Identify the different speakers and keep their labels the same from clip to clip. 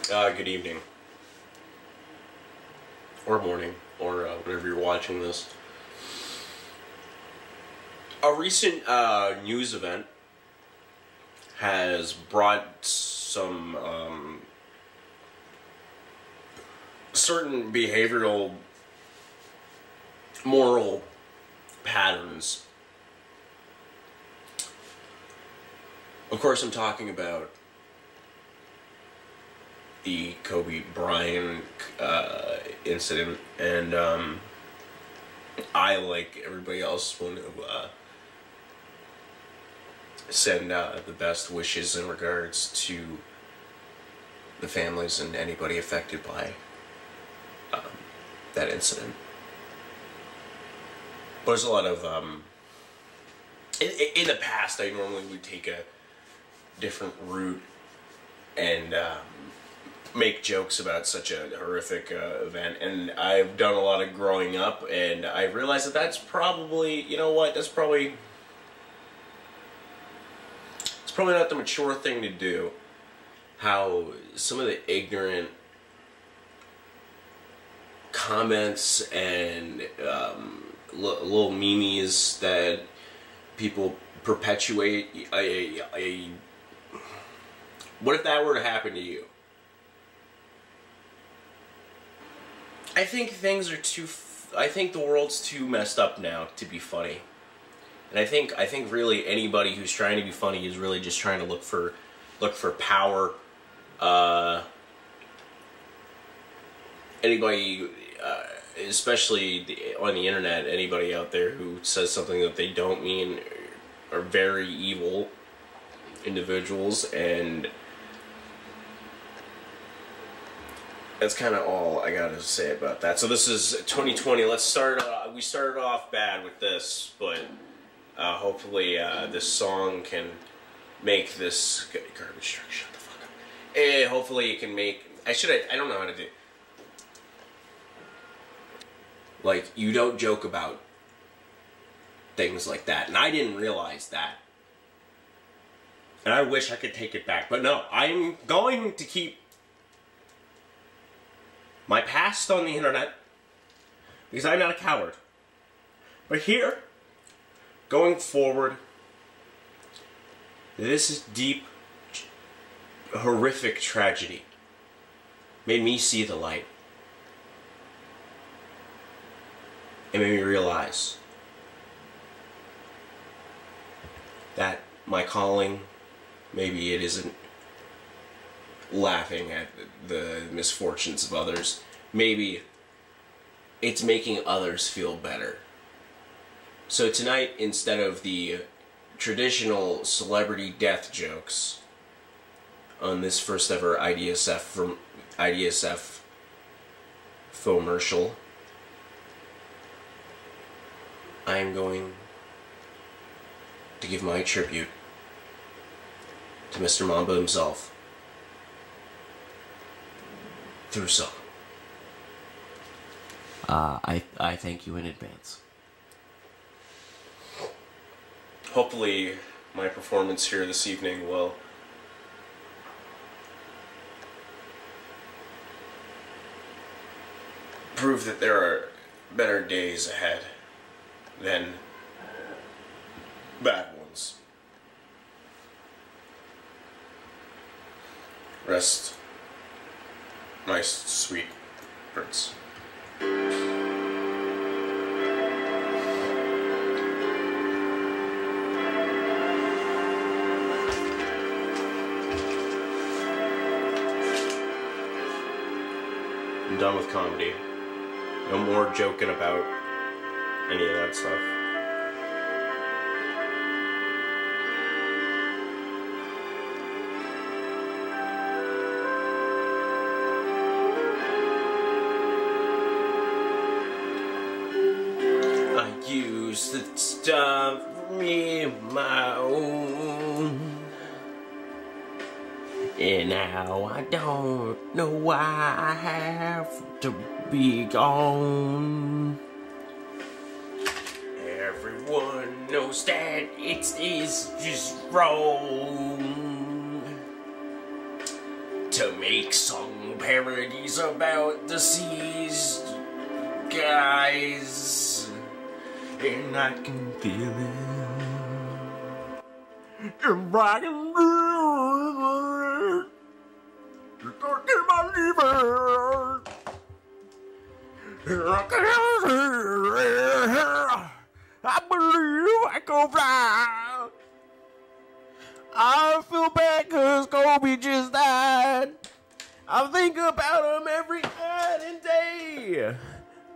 Speaker 1: Good evening. Or morning, or whenever you're watching this. A recent news event has brought some certain behavioral, moral patterns. Of course, I'm talking about the Kobe Bryant incident, and I, like everybody else, want to send the best wishes in regards to the families and anybody affected by that incident. But there's a lot of in the past, I normally would take a different route and make jokes about such a horrific event, and I've done a lot of growing up, and I realized that that's probably, you know what, it's probably not the mature thing to do. How some of the ignorant comments and little memes that people perpetuate, what if that were to happen to you? I think things are I think the world's too messed up now to be funny. And I think really anybody who's trying to be funny is really just trying to look for power. Anybody, especially on the internet, anybody out there who says something that they don't mean are very evil individuals, and that's kind of all I gotta say about that. So this is 2020. Let's start. We started off bad with this, but hopefully this song can make this garbage truck shut the fuck up. And hopefully it can make. I don't know how to do. Like, you don't joke about things like that, and I didn't realize that. And I wish I could take it back, but no, I'm going to keep my past on the internet, because I'm not a coward. But here, going forward, this deep, horrific tragedy made me see the light. It made me realize that my calling, maybe it isn't laughing at the misfortunes of others. Maybe it's making others feel better. So tonight, instead of the traditional celebrity death jokes on this first ever IDSFomercial, I am going to give my tribute to Mr. Mamba himself through song. I thank you in advance. Hopefully my performance here this evening will prove that there are better days ahead than bad ones. Rest, my sweet prince. I'm done with comedy. No more joking about any of that stuff. I used to stuff me my own, and now I don't know why I have to be gone. Everyone knows that it is just wrong to make songs parodies about deceased guys, and I can feel it. If I can do it, you're stuck in my liver. I believe I can fly. I feel bad cause Kobe just died. I think about him every night and day.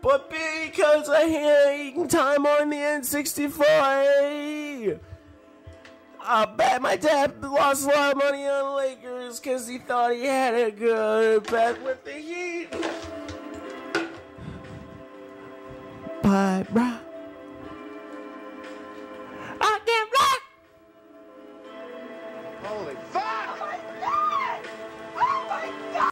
Speaker 1: But because I had time on the N64, I bet my dad lost a lot of money on Lakers cause he thought he had a good bet with the Heat. Bye, bro. I can't fly.
Speaker 2: Holy fuck!
Speaker 3: Oh my God! Oh my God!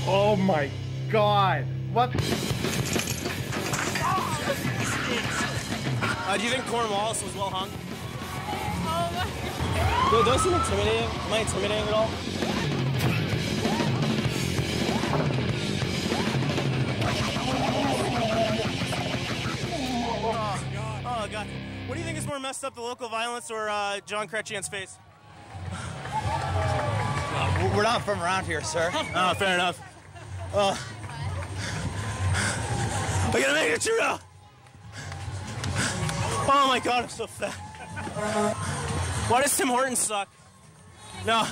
Speaker 2: Oh my God! What?
Speaker 4: Do you think Cornwallis was well hung? Do I seem intimidating? Am I intimidating at all? Oh God. What do you think is more messed up, the local violence or John Kretchian's face?
Speaker 5: We're not from around here, sir.
Speaker 4: Oh, fair enough. I gotta make it true now. Oh my God, I'm so fat. Why does Tim Hortons suck? No.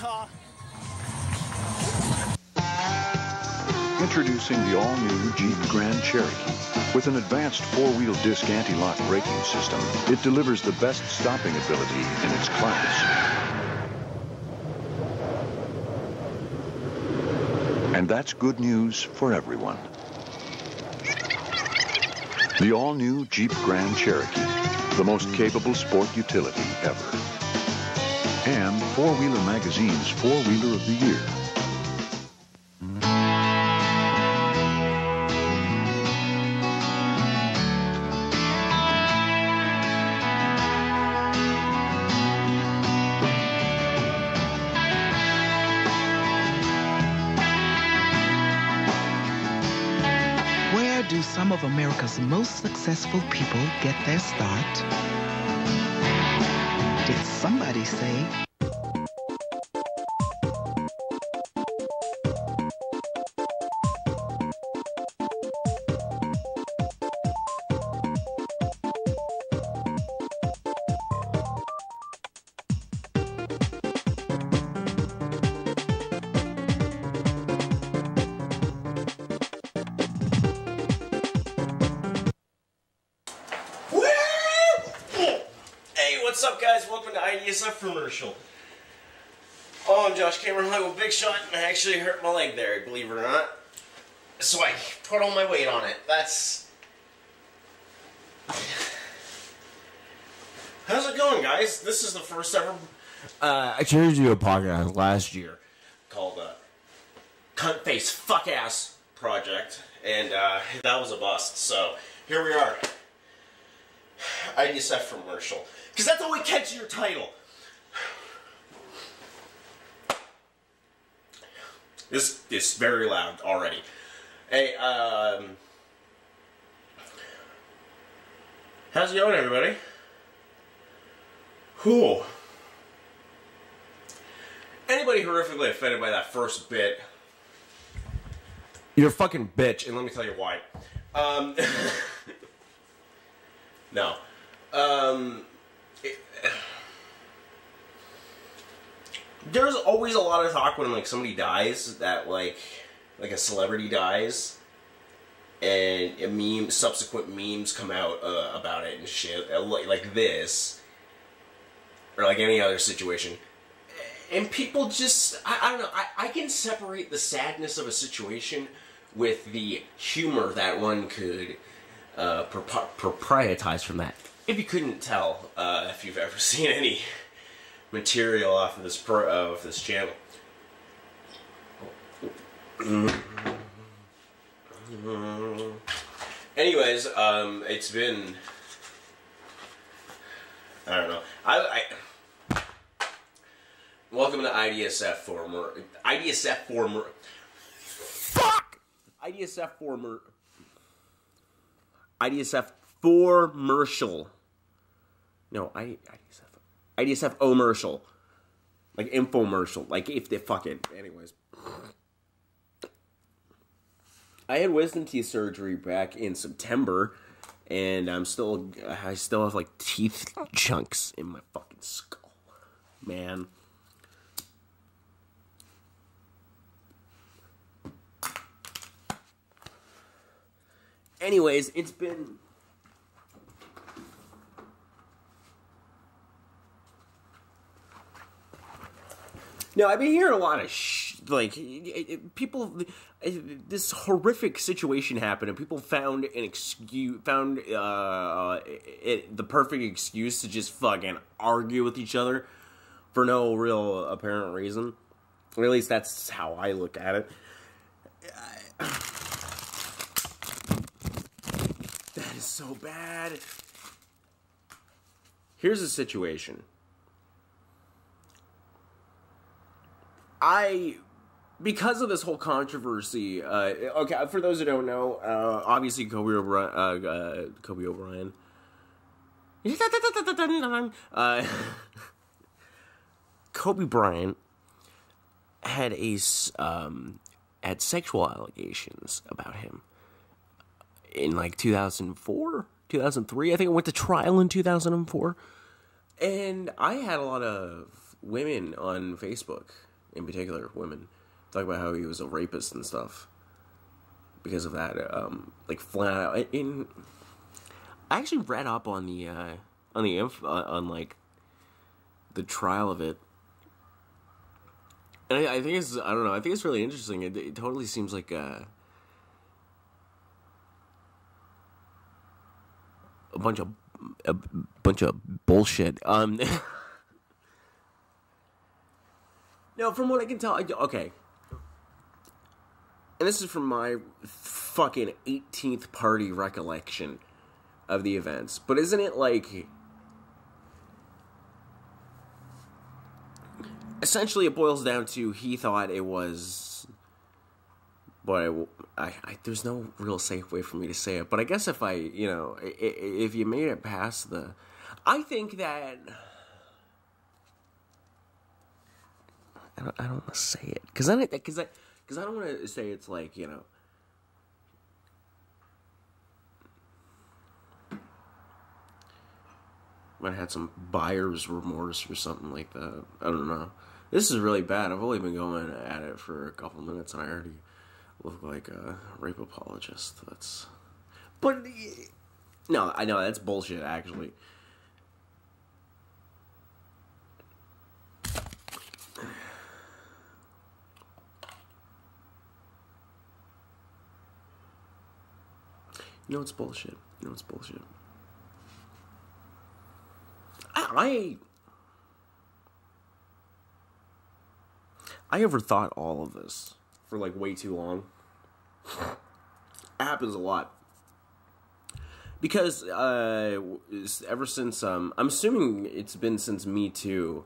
Speaker 6: Introducing the all-new Jeep Grand Cherokee. With an advanced four-wheel disc anti-lock braking system, it delivers the best stopping ability in its class. And that's good news for everyone. The all-new Jeep Grand Cherokee, the most capable sport utility ever. And Four Wheeler Magazine's Four Wheeler of the Year.
Speaker 7: Where do some of America's most successful people get their start? Did somebody say?
Speaker 1: What's up, guys? Welcome to IDSFomercial. Oh, I'm Josh Cameron with Big Shot, and I actually hurt my leg there, believe it or not. So I put all my weight on it. That's... How's it going, guys? This is the first ever... I tried to do a podcast last year called Cunt Face Fuck Ass Project, and that was a bust. So here we are. IDSFomercial. Because that's always catches your title. This is very loud already. Hey, how's it going, everybody? Whew. Anybody horrifically offended by that first bit, you're a fucking bitch, and let me tell you why. No. There's always a lot of talk when, like, somebody dies, that, like a celebrity dies, and subsequent memes come out about it and shit, like this, or like any other situation. And people just, I don't know, I can separate the sadness of a situation with the humor that one could proprietize from that. If you couldn't tell, if you've ever seen any material off of this channel. Anyways, it's been, I don't know, welcome to IDSFomercial. No, IDSFomercial. Like infomercial. Like if they fucking, anyways. I had wisdom teeth surgery back in September, and I still have like teeth chunks in my fucking skull. Man. Anyways, it's been... No, I've been hearing a lot of people. This horrific situation happened, and people found an excuse, the perfect excuse to just fucking argue with each other for no real apparent reason. Or at least that's how I look at it. That is so bad. Here's the situation. Because of this whole controversy, okay, for those who don't know, obviously Kobe Bryant, Kobe Bryant had had sexual allegations about him in like 2004, 2003. I think it went to trial in 2004, and I had a lot of women on Facebook. In particular, women talk about how he was a rapist and stuff because of that. Like flat out. I actually read up on like the trial of it, and I think it's, I don't know, I think it's really interesting. It totally seems like a bunch of bullshit. No, from what I can tell, okay. And this is from my fucking 18th party recollection of the events. But isn't it like... Essentially, it boils down to he thought it was... But there's no real safe way for me to say it. But I guess if if you made it past the... I think that... I don't want to say it because I don't want to say it's like, you know, might have had some buyer's remorse or something like that. I don't know. This is really bad. I've only been going at it for a couple minutes and I already look like a rape apologist. But no, I know that's bullshit actually. You know it's bullshit. I overthought all of this for like way too long. It happens a lot. Because ever since I'm assuming it's been since Me Too,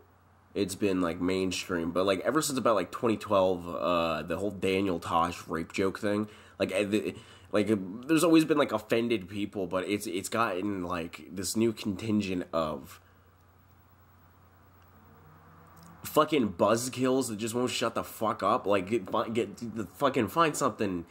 Speaker 1: it's been like mainstream. But like ever since about like 2012, the whole Daniel Tosh rape joke thing, like there's always been like offended people, but it's gotten like this new contingent of fucking buzzkills that just won't shut the fuck up. Like fucking find something.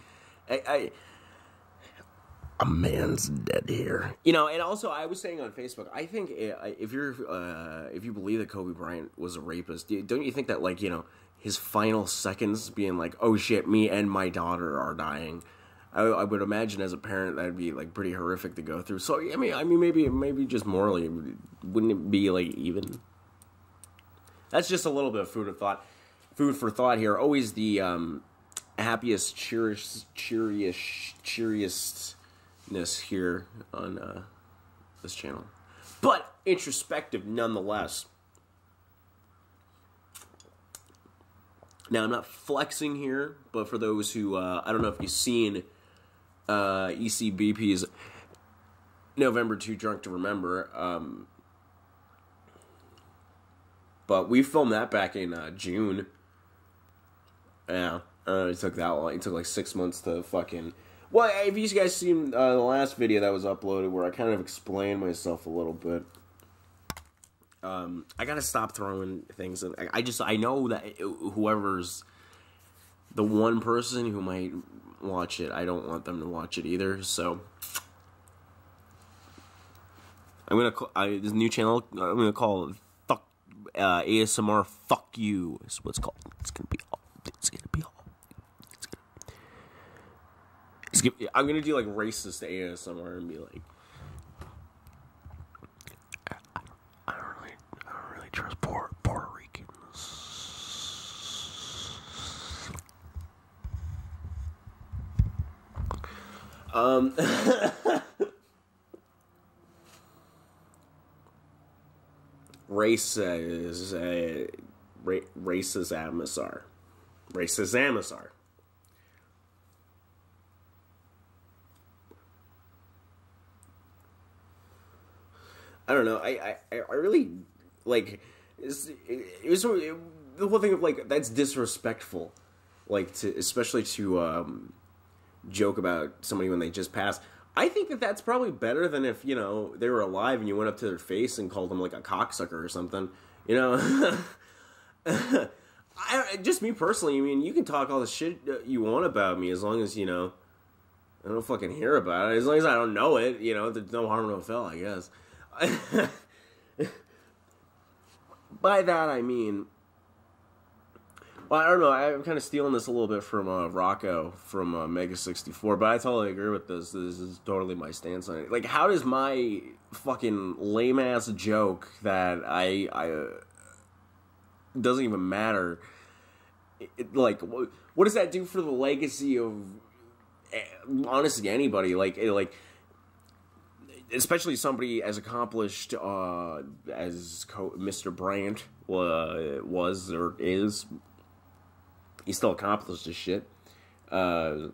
Speaker 1: A man's dead here, you know. And also, I was saying on Facebook, I think if you believe that Kobe Bryant was a rapist, don't you think that, like, you know, his final seconds being like, "Oh shit, me and my daughter are dying," I would imagine as a parent that'd be like pretty horrific to go through. So I mean, maybe just morally, wouldn't it be like even? That's just a little bit of food for thought here. Always the happiest, cheeriest here on this channel, but introspective nonetheless. Now, I'm not flexing here, but for those who I don't know if you've seen ECBP's November 2 Drunk to Remember, but we filmed that back in June. Yeah, it took that long. It took like 6 months to fucking. Well, if you guys seen the last video that was uploaded where I kind of explained myself a little bit, I gotta stop throwing things in. I know that whoever's the one person who might watch it, I don't want them to watch it either. So I'm gonna call this new channel. I'm gonna call it ASMR Fuck You. Is what it's called. It's gonna be all. I'm gonna do like racist ASMR and be like, I don't really trust Puerto Ricans. Racist Amazar. I don't know. I really like. It was the whole thing of like that's disrespectful, like to especially to joke about somebody when they just passed. I think that that's probably better than if, you know, they were alive and you went up to their face and called them like a cocksucker or something. You know, just me personally. I mean, you can talk all the shit you want about me as long as, you know, I don't fucking hear about it. As long as I don't know it, you know, there's no harm, no foul, I guess. By that I mean, well, I don't know. I'm kind of stealing this a little bit from Rocco from Mega 64, but I totally agree with this. This is totally my stance on it. Like, how does my fucking lame ass joke that I doesn't even matter? Like, what does that do for the legacy of honestly anybody? Like especially somebody as accomplished as Mr. Bryant was or is. He still accomplished this shit. Like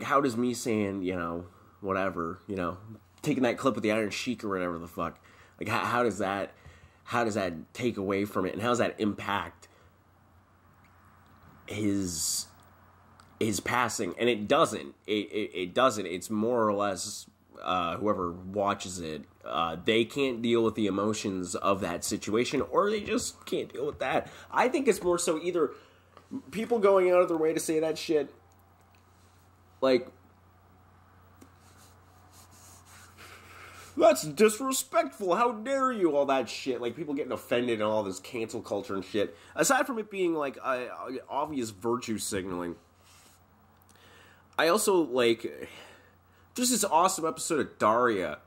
Speaker 1: how does me saying, you know, whatever, you know, taking that clip with the Iron Sheik or whatever the fuck, like how does that take away from it, and how does that impact his passing? And it doesn't. It doesn't. It's more or less whoever watches it, they can't deal with the emotions of that situation, or they just can't deal with that. I think it's more so either people going out of their way to say that shit, like, that's disrespectful, how dare you, all that shit, like people getting offended and all this cancel culture and shit. Aside from it being like obvious virtue signaling, I also like there's this awesome episode of Daria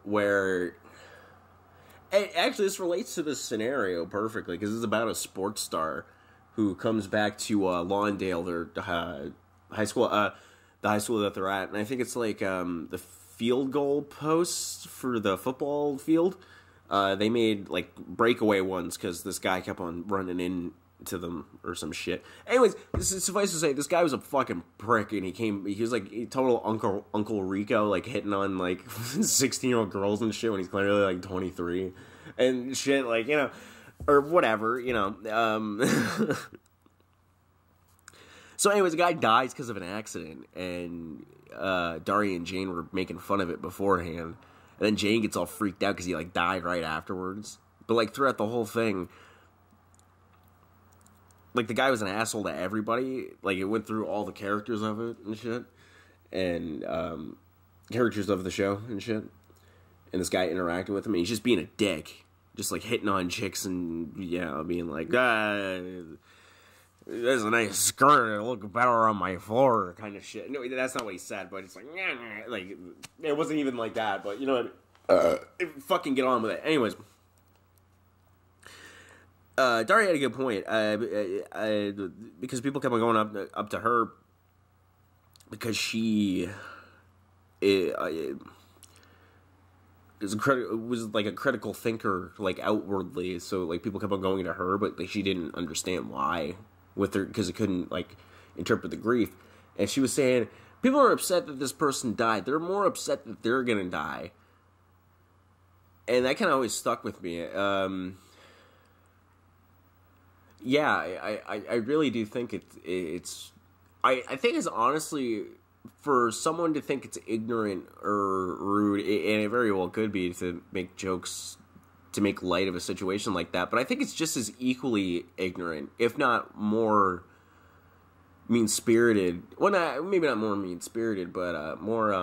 Speaker 1: where actually this relates to this scenario perfectly, because it's about a sports star who comes back to Lawndale, their high school, the high school that they're at, and I think it's like the field goal posts for the football field. They made like breakaway ones because this guy kept on running in to them or some shit. Anyways, suffice to say, this guy was a fucking prick, and he was like total Uncle Rico, like hitting on like 16-year-old girls and shit when he's clearly like 23 and shit, like, you know, or whatever, you know. So anyways, the guy dies because of an accident, and Daria and Jane were making fun of it beforehand, and then Jane gets all freaked out because he like died right afterwards. But like throughout the whole thing, like the guy was an asshole to everybody. Like it went through all the characters of it and shit, and characters of the show and shit. And this guy interacted with him, and he's just being a dick, just like hitting on chicks and, you know, being like, there's a nice skirt, it'll look better on my floor, kind of shit. No, that's not what he said, but it's like, like, it wasn't even like that, but, you know what, fucking get on with it. Anyways, Daria had a good point, because people kept on going up to her, because she was like a critical thinker, like outwardly, so like people kept on going to her, but like, she didn't understand why with her, because it couldn't like interpret the grief. And she was saying people are upset that this person died, they're more upset that they're gonna die. And that kind of always stuck with me. Yeah, I really do think it's I think it's honestly, for someone to think it's ignorant or rude, and it very well could be, to make jokes, to make light of a situation like that, but I think it's just as equally ignorant, if not more mean-spirited. Well, maybe not more mean-spirited, but more,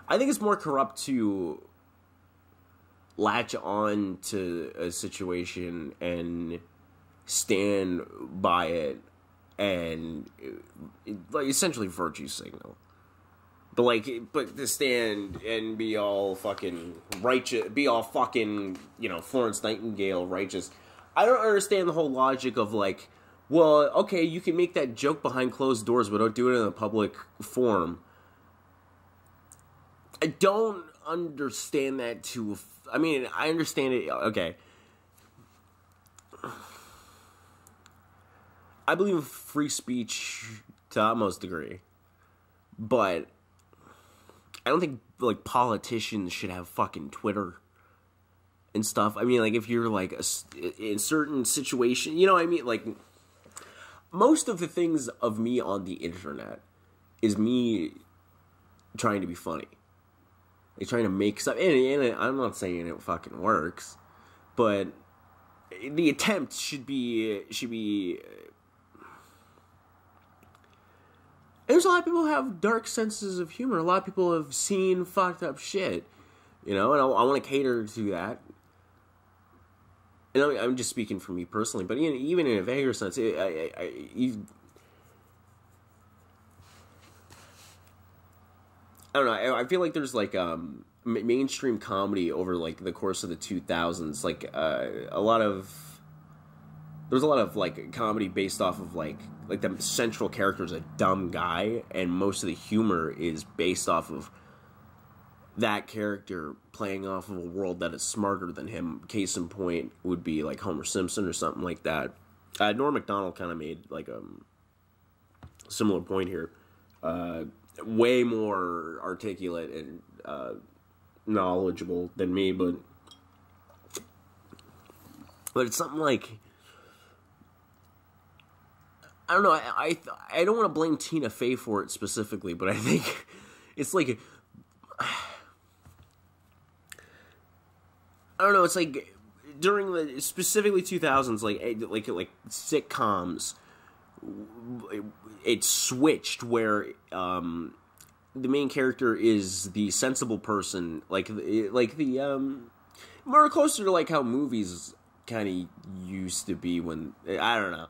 Speaker 1: I think it's more corrupt to latch on to a situation and stand by it and like essentially virtue signal, but to stand and be all fucking righteous, be all fucking, you know, Florence Nightingale righteous. I don't understand the whole logic of like, well, okay, you can make that joke behind closed doors, but don't do it in a public forum. I don't understand that I mean, I understand it, okay. I believe in free speech to the utmost degree, but I don't think, like, politicians should have fucking Twitter and stuff. I mean, like, if you're, like, in certain situation, you know what I mean? Like, most of the things of me on the internet is me trying to be funny. Like, trying to make stuff, and I'm not saying it fucking works, but the attempt should be there's a lot of people who have dark senses of humor. A lot of people have seen fucked up shit, you know, and I want to cater to that. And I'm just speaking for me personally, but even in a vaguer sense, I don't know. I feel like there's like mainstream comedy over like the course of the 2000s. Like there was a lot of like comedy based off of like the central character is a dumb guy, and most of the humor is based off of that character playing off of a world that is smarter than him. Case in point would be like Homer Simpson or something like that. Norm Macdonald kind of made like a similar point here. Way more articulate and knowledgeable than me, but it's something like, I don't know, I don't want to blame Tina Fey for it specifically, but I think it's like, I don't know, it's like during the specifically 2000s, like sitcoms, it switched where the main character is the sensible person, like the more closer to like how movies kind of used to be when, I don't know,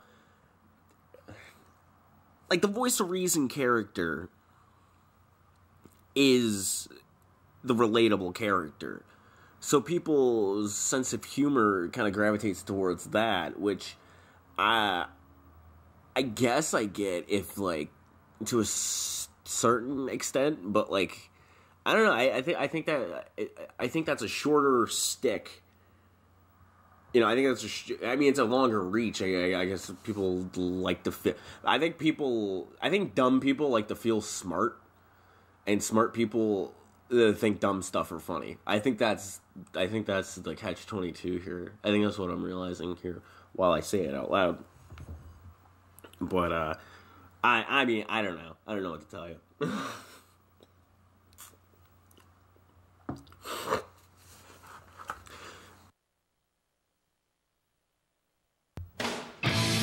Speaker 1: like the voice of reason character is the relatable character, so people's sense of humor kind of gravitates towards that, which I guess I get if, like, to a certain extent, but, like, I don't know, I think that's a shorter stick You know, I think that's I mean, it's a longer reach. I guess people like to feel. I think dumb people like to feel smart, and smart people think dumb stuff are funny. I think that's the catch-22 here. I think that's what I'm realizing here while I say it out loud. But I mean, I don't know. I don't know what to tell you.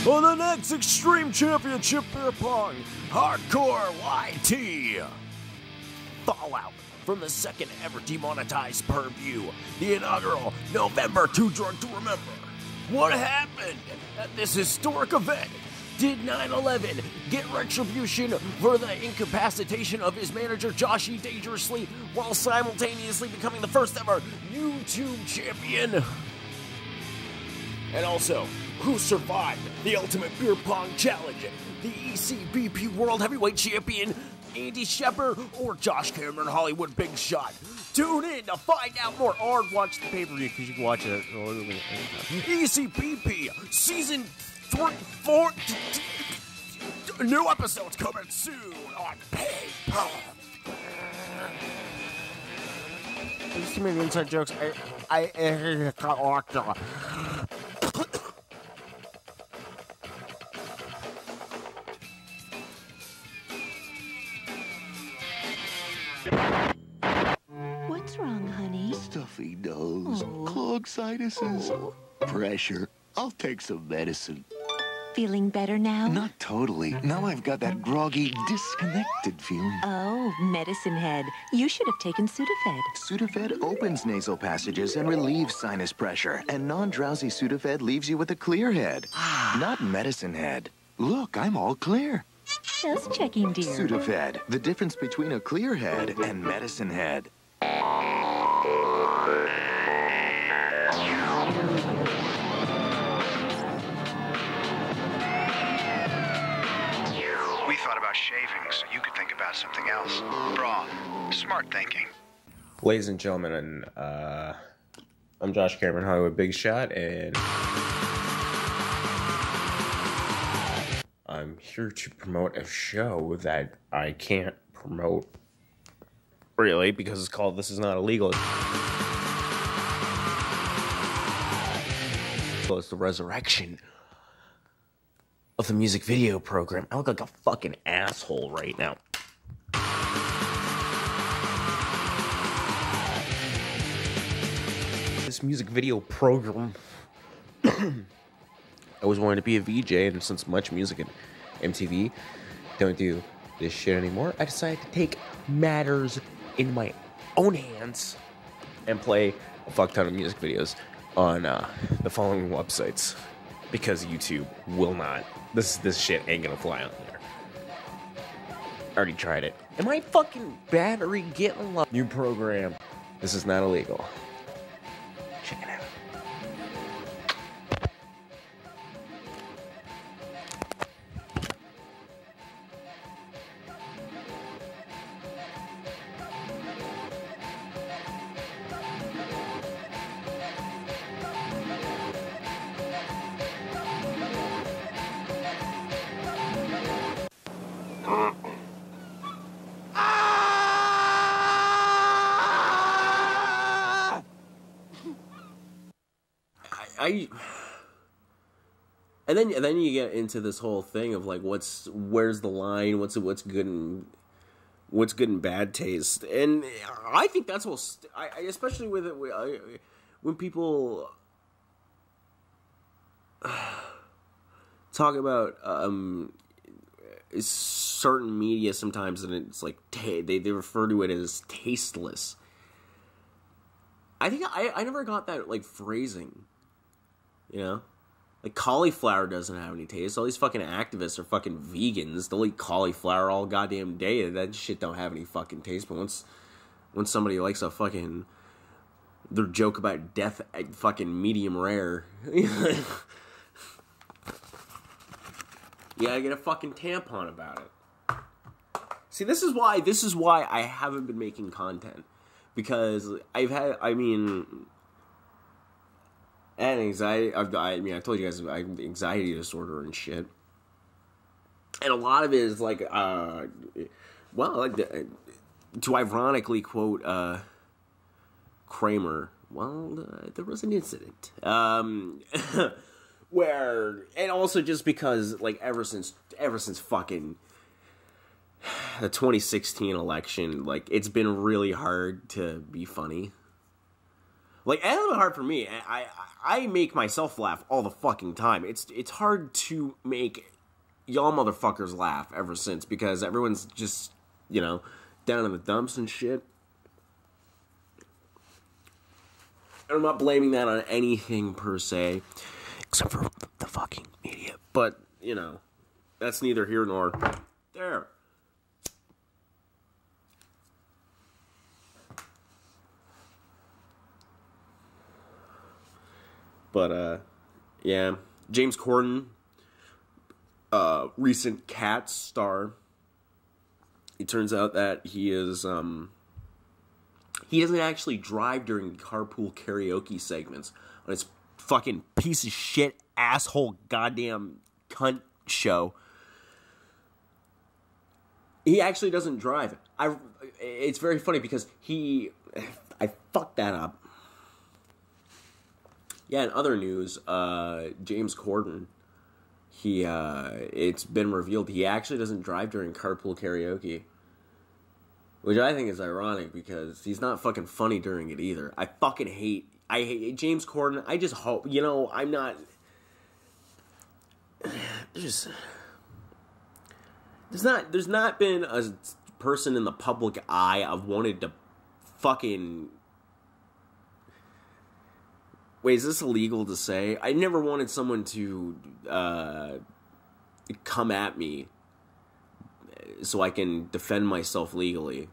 Speaker 8: On the next Extreme Championship Beer Pong, Hardcore YT. Fallout from the second ever demonetized per-view, the inaugural November 2 Drunk to Remember. What happened at this historic event? Did 9/11 get retribution for the incapacitation of his manager Joshi dangerously while simultaneously becoming the first ever YouTube champion? And also, who survived the Ultimate Beer Pong Challenge? The ECBP World Heavyweight Champion, Andy Shepard, or Josh Cameron Hollywood Big Shot? Tune in to find out more, or watch the pay-per-view because you can watch it. ECBP Season 4. New episodes coming soon on PayPal. There's too many inside jokes.
Speaker 9: What's wrong, honey?
Speaker 10: Stuffy nose, clogged sinuses, pressure. I'll take some medicine.
Speaker 9: Feeling better now?
Speaker 10: Not totally. Now I've got that groggy, disconnected feeling.
Speaker 9: Oh, medicine head. You should have taken Sudafed.
Speaker 10: Sudafed opens nasal passages and relieves sinus pressure. And non-drowsy Sudafed leaves you with a clear head. Not medicine head. Look, I'm all clear.
Speaker 9: Just checking, dear.
Speaker 10: Sudafed, the difference between a clear head and medicine head.
Speaker 11: We thought about shaving so you could think about something else. Wrong. Smart thinking.
Speaker 1: Ladies and gentlemen, I'm Josh Cameron Hollywood Big Shot, and I'm here to promote a show that I can't promote, really, because it's called This Is Not Illegal. It's the resurrection of the music video program. I look like a fucking asshole right now. This music video program. I always wanted to be a VJ, and since Much Music and MTV don't do this shit anymore, I decided to take matters in my own hands and play a fuck ton of music videos on the following websites, because YouTube will not. This shit ain't gonna fly on there. I already tried it. And my fucking battery getting low. New program. This Is Not Illegal. Check it out. And then you get into this whole thing of like, where's the line? What's good and bad taste? And I think that's what I especially with it when people talk about certain media sometimes, and it's like they refer to it as tasteless. I think I never got that like phrasing, you know. Like, cauliflower doesn't have any taste. All these fucking activists are fucking vegans. They'll eat cauliflower all goddamn day. That shit don't have any fucking taste. But once somebody likes a fucking... their joke about death at fucking medium rare... you gotta get a fucking tampon about it. See, this is why I haven't been making content. Because And anxiety. I mean, I told you guys I have anxiety disorder and shit. And a lot of it is like, to ironically quote Kramer, there was an incident. Where, and also just because, like, ever since fucking the 2016 election, like, it's been really hard to be funny. Like, it's been hard for me. I make myself laugh all the fucking time. It's hard to make y'all motherfuckers laugh ever since, because everyone's just, you know, down in the dumps and shit. And I'm not blaming that on anything per se, except for the fucking media. But, you know, that's neither here nor there. But, yeah. James Cordon, recent Cats star. It turns out that he is, he doesn't actually drive during carpool karaoke segments on his fucking piece of shit, asshole, goddamn cunt show. He actually doesn't drive. It's very funny because I fucked that up. Yeah, in other news, James Cordon, it's been revealed he actually doesn't drive during carpool karaoke. Which I think is ironic because he's not fucking funny during it either. I hate James Cordon. I just hope, you know, I'm not, there's not been a person in the public eye I've wanted to fucking, wait, is this illegal to say? I never wanted someone to come at me so I can defend myself legally.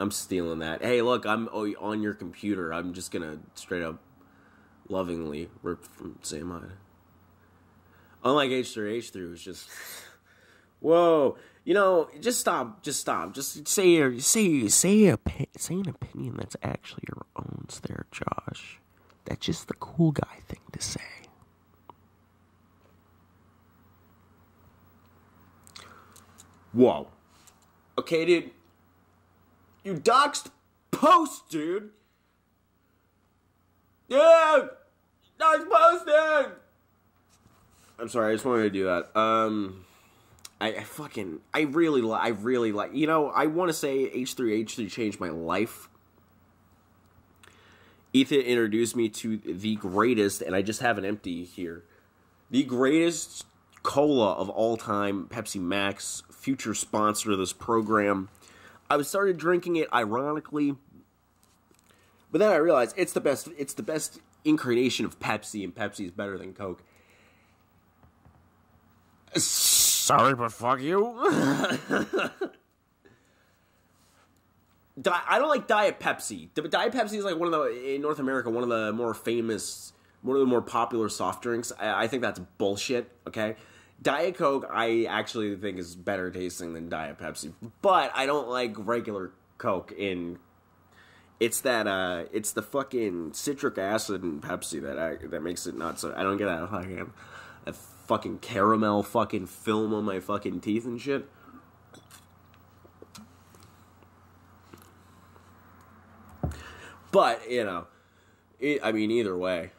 Speaker 1: I'm stealing that. Hey, look, I'm on your computer. I'm just gonna straight up lovingly rip from same eye. Unlike H3, it's just, whoa, you know, just stop, just say an opinion that's actually your own there, Josh. That's just the cool guy thing to say. Whoa. Okay, dude. You doxed post, dude. Yeah! Doxed posting! I'm sorry, I just wanted to do that. I really like, you know, I want to say H3 changed my life. Ethan introduced me to the greatest, and I just have an empty here, the greatest cola of all time, Pepsi Max, future sponsor of this program. I started drinking it ironically, but then I realized it's the best incarnation of Pepsi, and Pepsi is better than Coke. Sorry, but fuck you. I don't like Diet Pepsi. Diet Pepsi is like in North America, one of the more famous, one of the more popular soft drinks. I think that's bullshit, okay? Diet Coke, I actually think is better tasting than Diet Pepsi. But I don't like regular Coke it's the fucking citric acid in Pepsi that makes it not so, I don't get that fucking caramel fucking film on my fucking teeth and shit. But, you know, I mean, either way.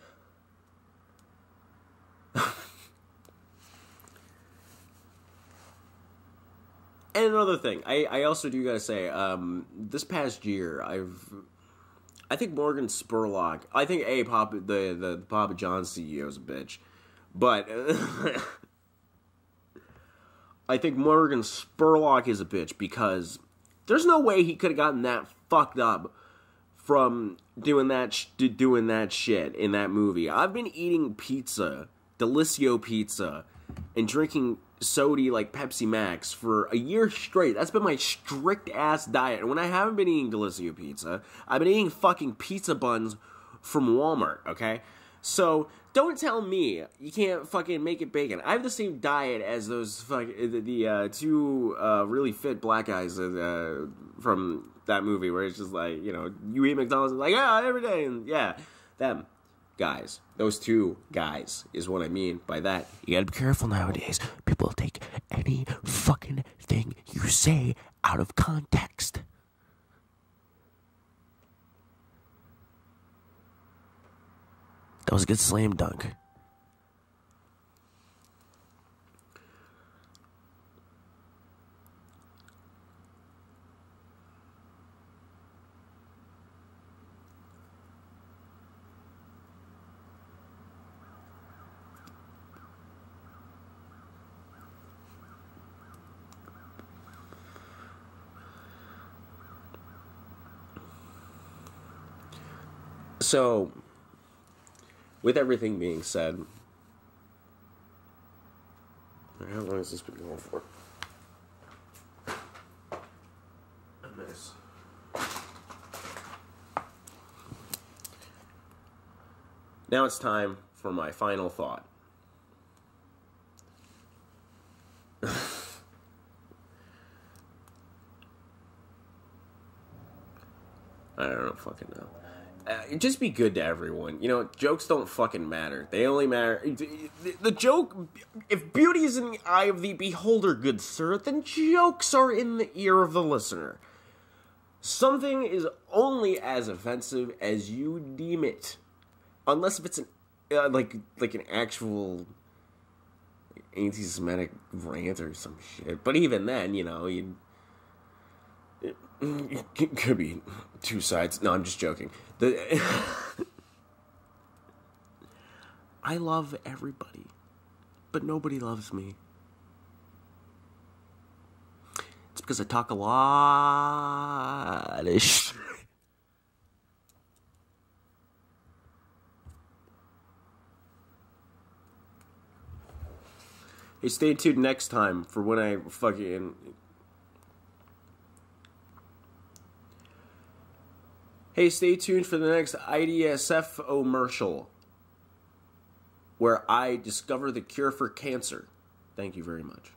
Speaker 1: And another thing, I also do gotta say, this past year, I think Morgan Spurlock, I think the Papa John's CEO is a bitch, but I think Morgan Spurlock is a bitch because there's no way he could have gotten that fucked up from doing that shit in that movie. I've been eating pizza, Delissio pizza, and drinking soda like Pepsi Max for a year straight. That's been my strict ass diet. And when I haven't been eating Delissio pizza, I've been eating fucking pizza buns from Walmart, okay? So don't tell me you can't fucking make it bacon. I have the same diet as those the two really fit black guys from that movie where it's just like, you know, you eat McDonald's and like, yeah, every day, and yeah, them. guys. Those two guys is what I mean by that. You gotta be careful nowadays. People take any fucking thing you say out of context. That was a good slam dunk. So, with everything being said, how long has this been going for? Nice. Now it's time for my final thought. I don't fucking know. Just be good to everyone. You know, jokes don't fucking matter. They only matter... The joke... If beauty is in the eye of the beholder, good sir, then jokes are in the ear of the listener. Something is only as offensive as you deem it. Unless if it's an... like an actual... anti-Semitic rant or some shit. But even then, you know, it could be two sides. No, I'm just joking. I love everybody, but nobody loves me. It's because I talk a lot of shit. Hey, stay tuned next time for when I fucking... Hey, stay tuned for the next IDSFomercial, where I discover the cure for cancer. Thank you very much.